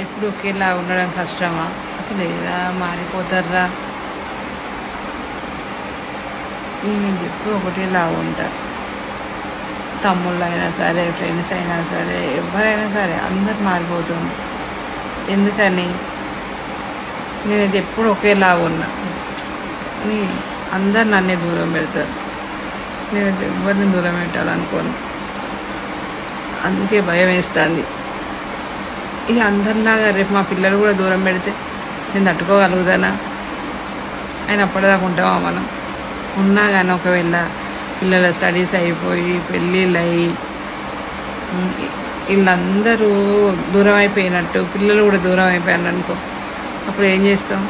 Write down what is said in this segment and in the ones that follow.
ఎప్పుడు ఒకేలా ఉండడం కష్టమా? అసలు ఏదా మారిపోతారా? నేను ఎప్పుడు ఒకటేలా ఉంటారు. తమ్ముళ్ళు అయినా సరే, ఫ్రెండ్స్ అయినా సరే, ఎవరైనా సరే అందరు మారిపోతుంది. ఎందుకని? నేనైతే ఎప్పుడు ఒకేలా ఉన్నా. అందరు నన్నే దూరం పెడతారు. నేనైతే ఎవరిని దూరం పెట్టాలనుకోను. అందుకే భయం వేస్తుంది. ఇక అందరిలాగా రేపు మా పిల్లలు కూడా దూరం పెడితే నేను తట్టుకోగలుగుతానా? ఆయన అప్పటిదాకా ఉంటామా మనం? ఉన్నా కానీ ఒకవేళ పిల్లల స్టడీస్ అయిపోయి పెళ్ళిళ్ళు అయ్యి వీళ్ళందరూ దూరం అయిపోయినట్టు పిల్లలు కూడా దూరం అయిపోయారు అనుకో, అప్పుడు ఏం చేస్తాం?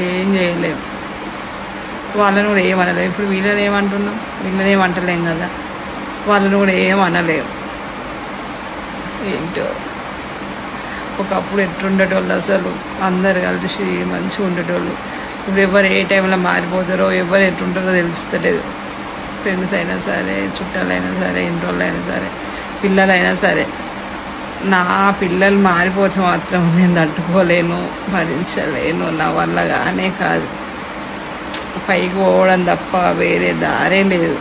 ఏం చేయలేం. వాళ్ళని కూడా ఏమనలేం. ఇప్పుడు వీళ్ళని ఏమంటున్నాం? వీళ్ళని ఏమంటలేం కదా, వాళ్ళని కూడా ఏమనలేం. ఏంటో ఒకప్పుడు ఎట్లుండేటోళ్ళు, అసలు అందరు కలిసి మంచిగా ఉండేటోళ్ళు. ఇప్పుడు ఎవరు ఏ టైంలో మారిపోతారో, ఎవరు ఎట్లుంటారో తెలుస్తలేదు. ఫ్రెండ్స్ అయినా సరే, చుట్టాలైనా సరే, ఇంటోళ్ళైనా సరే, పిల్లలైనా సరే. నా పిల్లలు మారిపోతే మాత్రం నేను తట్టుకోలేను, భరించలేను. నా వల్ల కానే కాదు. పైకి పోవడం తప్ప వేరే దారే లేదు.